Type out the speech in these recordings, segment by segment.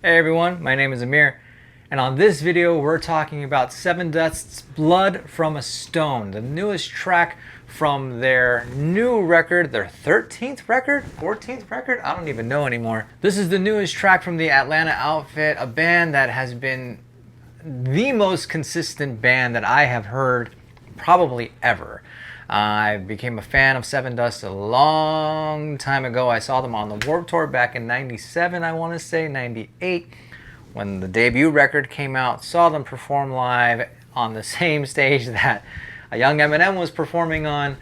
Hey everyone, my name is Amir, and on this video we're talking about Sevendust's Blood from a Stone, the newest track from their new record, their 13th record? 14th record? I don't even know anymore. This is the newest track from the Atlanta outfit, a band that has been the most consistent band that I have heard probably ever. I became a fan of Sevendust a long time ago. I saw them on the Warped Tour back in 97, I want to say, 98, when the debut record came out. Saw them perform live on the same stage that a young Eminem was performing on.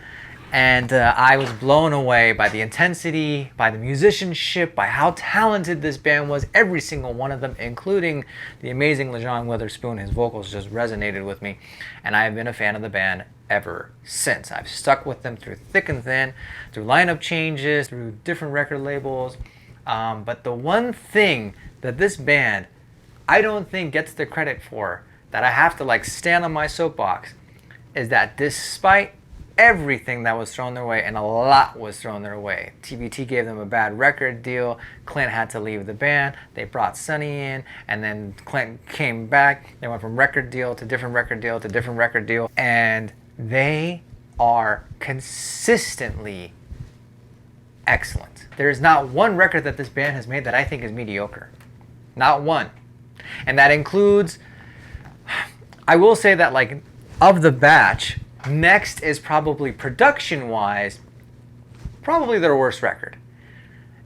And I was blown away by the intensity, by the musicianship, by how talented this band was. Every single one of them, including the amazing LaJauwn Witherspoon. His vocals just resonated with me. And I have been a fan of the band ever since. I've stuck with them through thick and thin, through lineup changes, through different record labels. But the one thing that this band, I don't think gets the credit for, that I have to stand on my soapbox, is that despite everything that was thrown their way, and a lot was thrown their way. TBT gave them a bad record deal. Clint had to leave the band. They brought Sonny in, and then Clint came back. They went from record deal to different record deal to different record deal, and they are consistently excellent. There's not one record that this band has made that I think is mediocre. Not one. And that includes, I will say that of the batch, next is probably production-wise, probably their worst record.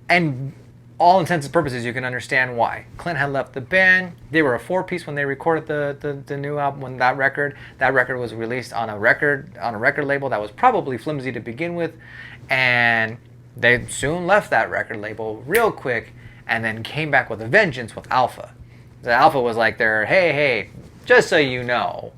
And all intents and purposes, you can understand why. Clint had left the band. They were a four-piece when they recorded the new album. When that record was released on a record label that was probably flimsy to begin with, and they soon left that record label real quick, and then came back with a vengeance with Alpha. The Alpha was like their, hey, just so you know,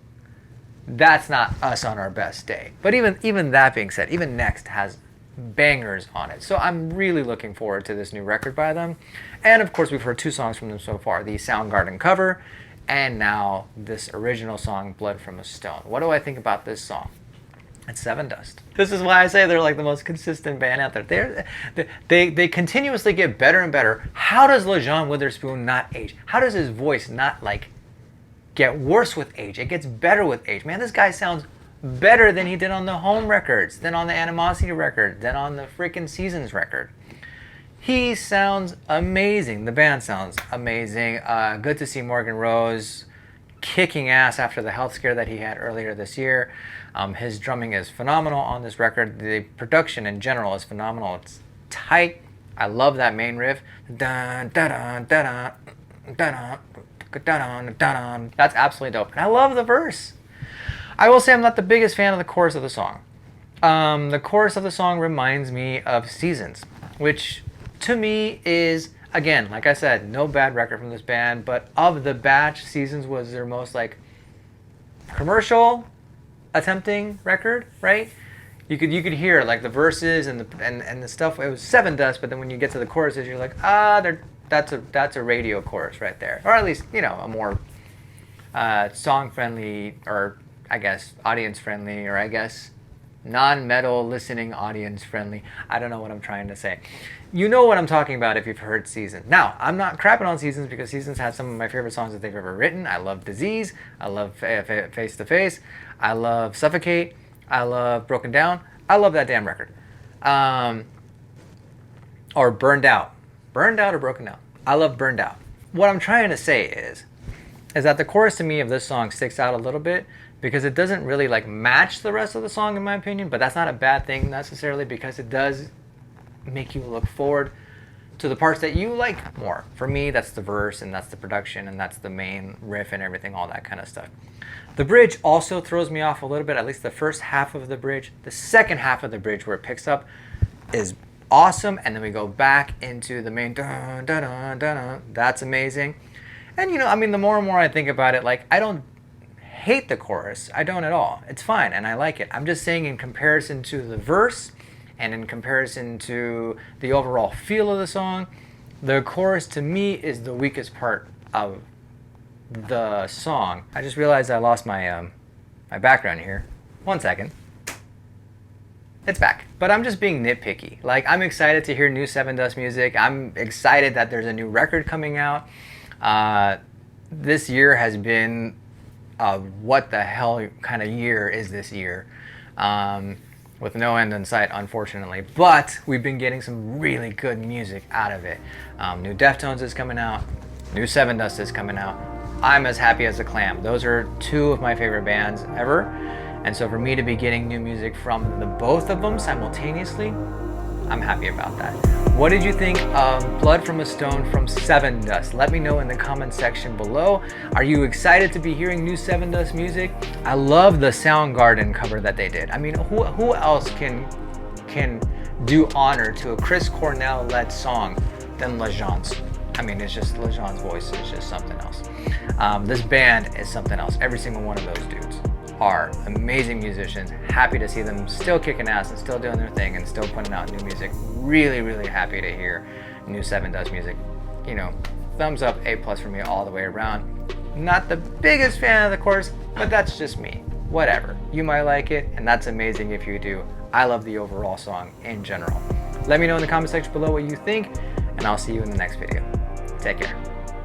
that's not us on our best day. But even that being said, even Next has bangers on it. So I'm really looking forward to this new record by them. And of course, we've heard two songs from them so far, the Soundgarden cover, and now this original song, Blood from a Stone. What do I think about this song? It's Sevendust. This is why I say they're the most consistent band out there. They continuously get better and better. How does LaJauwn Witherspoon not age? How does his voice not get worse with age? It gets better with age. Man, this guy sounds better than he did on the Home records, than on the Animosity record, than on the freaking Seasons record. He sounds amazing. The band sounds amazing. Good to see Morgan Rose kicking ass after the health scare that he had earlier this year. His drumming is phenomenal on this record. The production in general is phenomenal. It's tight. I love that main riff. Dun, dun, dun, dun, dun, dun, dun. That's absolutely dope. And I love the verse. I will say I'm not the biggest fan of the chorus of the song. The chorus of the song reminds me of Seasons, which to me is, again, like I said, no bad record from this band, but of the batch, Seasons was their most commercial attempting record, right? You could hear the verses and the stuff. It was Sevendust, but then when you get to the choruses, you're that's a radio chorus right there, or at least a more song friendly, or I guess audience friendly, or I guess non-metal listening audience friendly. I don't know what I'm trying to say. You know what I'm talking about if you've heard Seasons. Now, I'm not crapping on Seasons because Seasons has some of my favorite songs that they've ever written. I love Disease. I love Face to Face. I love Suffocate. I love Broken Down. I love that damn record. Or Burned Out. Burned Out or Broken Down. I love Burned Out. What I'm trying to say is that the chorus to me of this song sticks out a little bit because it doesn't really match the rest of the song in my opinion, but that's not a bad thing necessarily because it does make you look forward to the parts that you like more. For me, that's the verse and that's the production and that's the main riff and everything, all that kind of stuff. The bridge also throws me off a little bit, at least the first half of the bridge. The second half of the bridge where it picks up is awesome, and then we go back into the main dun, dun, dun, dun, dun. That's amazing. And the more and more I think about it, I don't hate the chorus. I don't at all. It's fine and I like it. I'm just saying in comparison to the verse and in comparison to the overall feel of the song, the chorus to me is the weakest part of the song. I just realized I lost my my background here. 1 second. It's back. But I'm just being nitpicky. I'm excited to hear new Sevendust music. I'm excited that there's a new record coming out. This year has been what the hell kind of year is this year? With no end in sight, unfortunately. But we've been getting some really good music out of it. New Deftones is coming out. New Sevendust is coming out. I'm as happy as a clam. Those are two of my favorite bands ever. And so for me to be getting new music from the both of them simultaneously, I'm happy about that. What did you think of Blood from a Stone from Sevendust? Let me know in the comment section below. Are you excited to be hearing new Sevendust music? I love the Soundgarden cover that they did. I mean, who else can do honor to a Chris Cornell-led song than Legence? I mean, it's just Legence's voice is just something else. This band is something else. Every single one of those dudes are amazing musicians. Happy to see them still kicking ass and still doing their thing and still putting out new music. Really, really happy to hear new Sevendust music. You know, thumbs up, A+ for me all the way around. Not the biggest fan of the course, but that's just me. Whatever. You might like it, and that's amazing if you do. I love the overall song in general. Let me know in the comment section below what you think, and I'll see you in the next video. Take care.